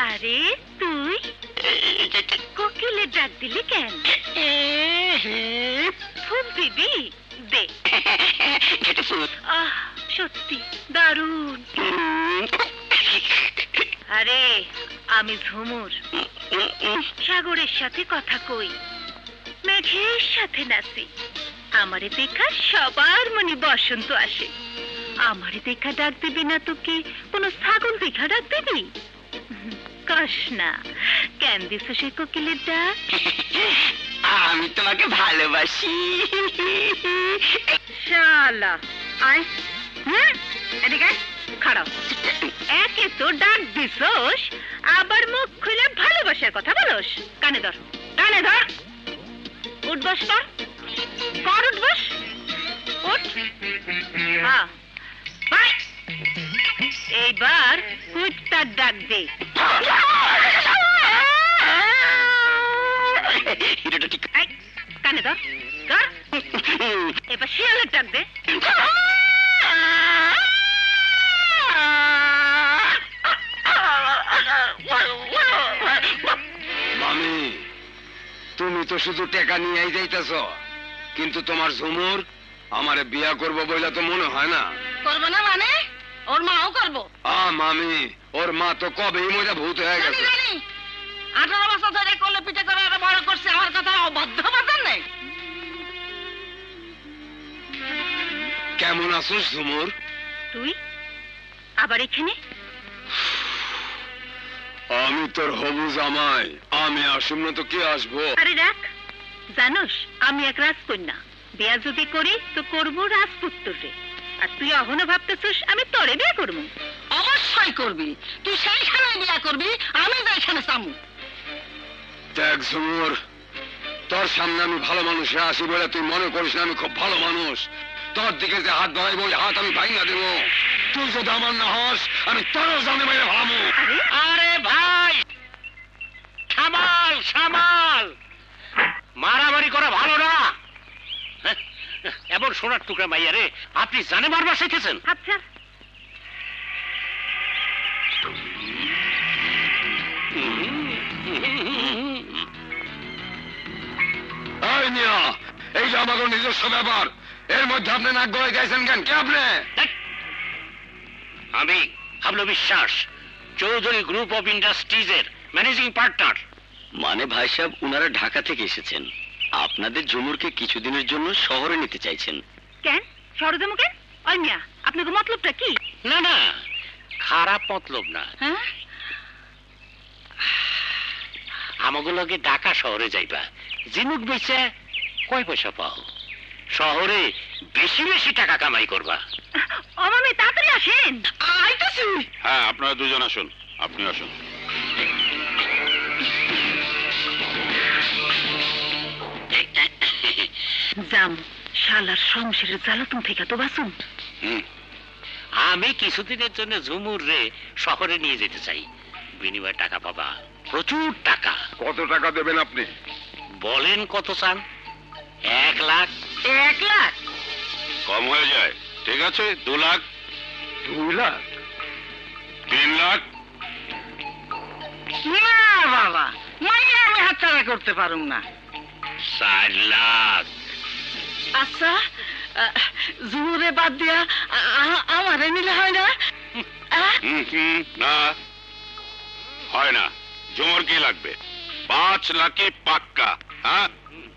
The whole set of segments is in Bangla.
আরে তুই কোকিলে ডাক দিলি কেন? ফুল দিবি? দে। আহ, সত্যি দারুণ। আরে আমি ঝুমুর, সাগরের সাথে কথা কই, মেঘের সাথে নাচি। আমারে দেখা সবার মনে বসন্ত আসে। আমারে দেখা ডাক দিবি না তো কি কোন ছাগল দেখা ডাক দিবি? কস না, কেন দিছ সে কোকিলের ডাক? আমি তোমাকে ভালোবাসি। শালা আয়, এদিকে খাড়াও। একে তো ডাক দিছস, আবার মুখ খুলে ভালোবাসার কথা বলস। কানে ধর, কানে ধর। উঠবস কর, কর উঠবস, উঠ। হ্যাঁ, এইবার কুত্তার ডাক দে। কানে ধর, ধর। এবার শিয়ালের ডাক দে। মামি, তুমি তো শুধু টাকা নিয়েই যাইতেছ, কিন্তু তোমার ঝুমুর আমারে বিয়া করবো বইলা তো মনে হয় না। করবো না মানে? ওর মাও করবো। মামি, ওর মা তো কবেই মজা ভূত হয়ে গেছে। 18 বছর ধরে কোলে পিঠে করে বড় করছে, আমার কথা অবাধ্য বাজার নেই। কেমন আছিস ঝুমুর? তুই আবার এখানে? আমি তোর হবু জামাই, আমি আসুম না তো কে আসবো? আরে রাখ, জানোস আমি এক রাজকন্যা, বিয়া যদি করি তো করবো রাজপুত্ররে। আর তুই এখনো ভাবতেছিস আমি তোরে বিয়ে করবো? অবশ্যই করবি, তুই সেইখানে বিয়া করবি, আমি যেখানে চামু। দেখ ঝুমুর, তোর সামনে আমি ভালো মানুষে আসি বলে তুই মনে করিস না আমি খুব ভালো মানুষ। তোর দিকে যে হাত বাড়াইবো ওই হাত আমি ভাঙা দেবো। তুই যদি আমার না হস আমি তোরও জানে বাইরে ভামো। আরে ভাই, সামাল সামাল, মারামারি করা ভালো না। এমন সোনার টুকরা মাইয়া রে আপনি জানে মারবার শিখেছেন? আচ্ছা, এই মিয়া, এই যে আমাদের নিজস্ব ব্যাপার, এর মধ্যে আপনি নাক গলায় গাইছেন কেন? কে আপনি? আমি হাবলু বিশ্বাস, চৌধুরী গ্রুপ অফ ইন্ডাস্ট্রিজের ম্যানেজিং পার্টনার। মানে ভাই সাহেব, উনারা ঢাকা থেকে এসেছেন, আপনাদের ঝুমুরকে কিছুদিনের জন্য শহরে নিতে চাইছেন। কেন সরদমু কেন? ওই মিয়া, আপনাকে মতলবটা কি? না না, খারাপ মতলব না। হ্যাঁ, আমাগুলোকে ঢাকা শহরে যাইবা, জিনুক বেচে কয় পয়সা পাও, শহরে বেশি বেশি টাকা কামাই করবা। ও মামি তাড়াতাড়ি আসেন। আইতাছি। হ্যাঁ, আপনারা দুজন আসুন, আপনি আসুন। জাম, শালার সংসারের জ্বালাতন থেকে তো বাঁচুন। আমি কিছুদিনের জন্য ঝুমুর রে শহরে নিয়ে যেতে চাই, বিনিময়ে টাকা পাবা, প্রচুর টাকা। কত টাকা দেবেন আপনি? বলেন কত চান? 1 লাখ। 1 লাখ? কম হয়ে যায়। ঠিক আছে, 2 লাখ। 2 লাখ? 3 লাখ? না বাবা, মাইয়া আমি হাতছাড়া করতে পারুম না। 4 লাখ। আচ্ছা, জুরে বাদ দিয়া আমারে নিলে হয় না? না, হয় না। ঝুমুর কি লাগবে? 5 লাখই পাক্কা। হ্যাঁ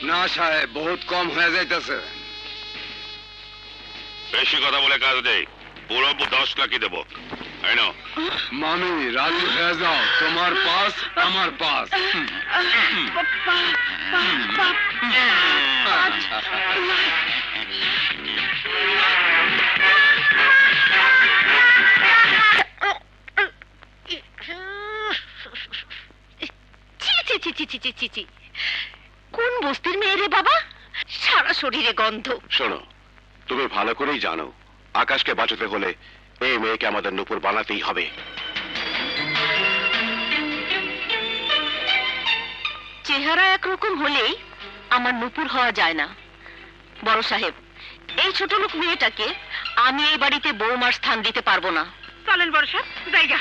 না সাহেব, বহুত কম হয়ে যাইতেছে। বেশি কথা বলে কাজ দেই, পুরো 10 লাখই দেবো। মামি রাজি হয়ে যাও, তোমার পাস আমার পাস। কোন বস্তির মেয়ে রে বাবা, সারা শরীরে গন্ধ। শোনো, তুমি ভালো করেই জানো আকাশকে বাঁচাতে হলে এই মেয়েকে আমাদের নূপুর বানাতেই হবে। চেহারা একরকম হলেই আমার নূপুর হওয়া যায় না। বড় সাহেব, এই ছোট লোক মেয়েটাকে আমি এই বাড়িতে বৌমার স্থান দিতে পারবো না। চলেন বড় সাহেব, জায়গা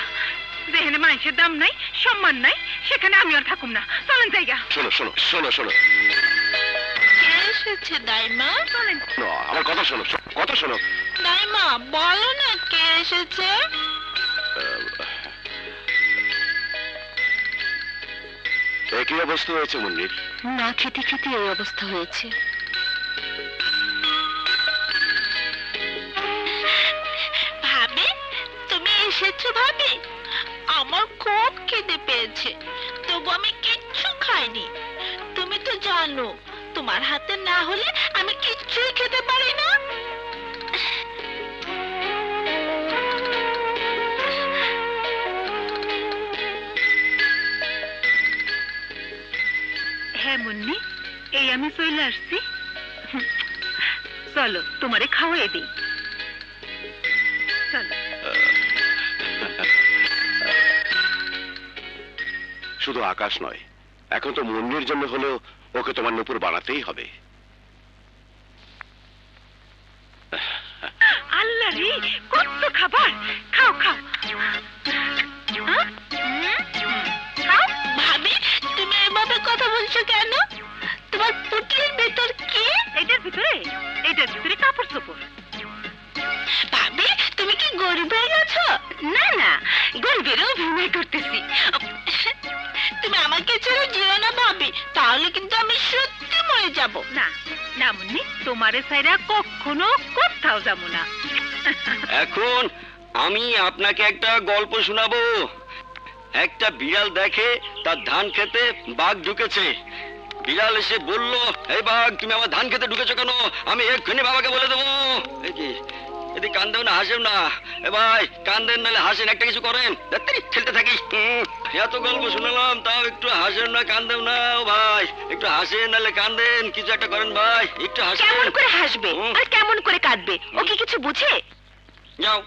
যেখানে মানুষের দাম নাই, সম্মান নাই, সেখানে আমি আর থাকুম না। চলেন জায়গা। শোনো শোনো শোনো শোনো কে এসেছে দাইমা? চলেন। শোনো, আমার কথা শোনো, কথা শোনো। দাইমা বলো না কে এসেছে? একই অবস্থা হয়েছে মন্দির। না খেতে খেতে এই অবস্থা হয়েছে। ভাবি, তুমি এসেছো ভাবি? আমার খুব খিদে পেয়েছে, তবু আমি কিচ্ছু খাইনি। তুমি তো জানো তোমার হাতে না হলে আমি কিচ্ছুই খেতে পারি না। হ্যাঁ মুন্নি, এই আমি চলে আসছি। চলো তোমারে খাওয়াই দিই। চলো। শুধু আকাশ নয়, এখন তো মুন্নির জন্য হলেও ওকে তোমার নূপুর বানাতেই হবে। আল্লাহ রে, কত খাবার! খাও খাও। হ্যাঁ? খাও। ভাবি, তুমি এভাবে কথা বলছো কেন? তোমার পুটলির ভেতর কি? এইটার ভিতরে কাপড় চোপড়। ভাবি, তুমি কি গরিব হয়ে গেছো? না না, গরিবেরও অভিনয় করতেছি। তুমি আমাকে ছেড়ে যেও না ভাবি, তাহলে কিন্তু আমি সত্যি মরে যাব। না না মুন্নি, তোমারে ছাইরা কখনো কোথাও যাবো না। এখন আমি আপনাকে একটা গল্প শোনাবো। একটা বিড়াল দেখে তার ধান খেতে বাঘ ঢুকেছে। বিড়াল এসে বলল, এই বাঘ, তুমি আমার ধান খেতে ঢুকেছো কেন? আমি এক্ষুনি বাবাকে বলে দেবো। এই কি, এদিকে কান্দেও না হাসেও না। এ ভাই, কান্দেন নাহলে হাসেন, একটা কিছু করেন। ধ্যাত্তেরি, খেলতে থাকি। এত গল্প শুনলাম, তাও একটু হাসেন না, কান্দেও না। ও ভাই, একটু হাসেন নাহলে কান্দেন, কিছু একটা করেন ভাই, একটু হাসেন। কেমন করে হাসবে আর কেমন করে কাঁদবে, ও কি কিছু বুঝে? যাও,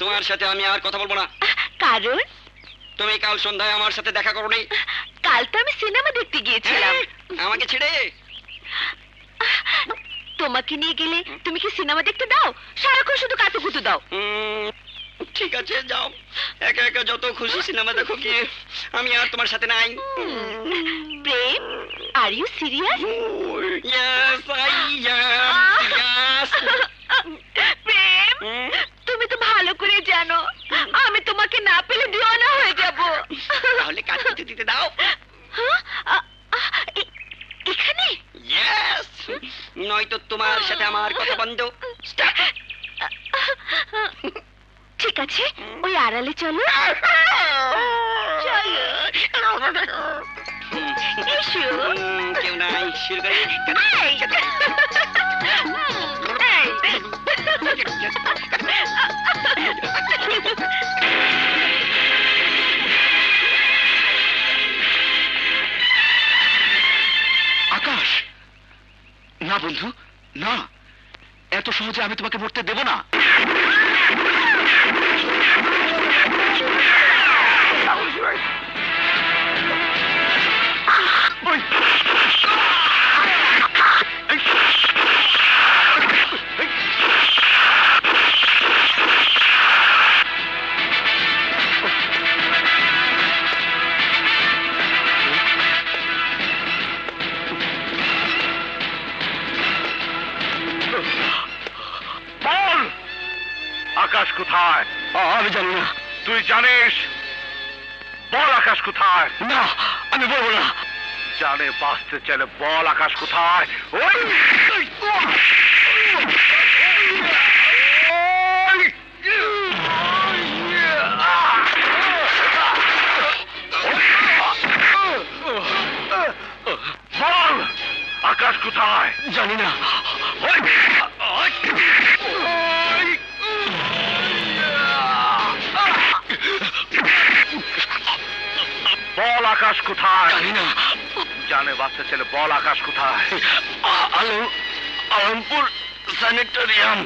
তোমার সাথে আমি আর কথা বলবো না। কারণ তুমি কাল সন্ধ্যায় আমার সাথে দেখা করো নি। কাল তো আমি সিনেমা দেখতে গিয়েছিলাম। আমাকে ছেড়ে। তোমাকে নিয়ে গেলে তুমি কি সিনেমা দেখতে দাও? সারাক্ষণ শুধু কাতুকুতু দাও। ঠিক আছে, যাও, একা একা যত খুশি সিনেমা দেখো কি, আমি আর তোমার সাথে নাই। Prem, are you serious? Yes, yes. Prem, তুমি তো ভালো করে জানো আমি তোমাকে না পেলে দিওয়ানা হয়ে যাব। তাহলে কাজ করতে দিতে দাও। হ্যাঁ? এখানে? Yes. নয়তো তোমার সাথে আমার কথা বন্ধ। Stop. ঠিক আছে, ওই আড়ালে চলো। চলো। এসো। কেউ নাই, শুরু করি। এই। আকাশ, না বন্ধু, না, এত সহজে আমি তোমাকে মরতে দেব না। আকাশ কোথায়? আমি জানি না। তুই জানিস? বল আকাশ কোথায়? না, আমি বলবো না। জানে বাঁচতে চাইলে বল আকাশ কোথায়? ওই বল আকাশ কোথায়? জানি না। বল আকাশ কোথায়? জানি না। জানে বাচ্চা ছেলে, বল আকাশ কোথায়? আলমপুর স্যানিটোরিয়াম।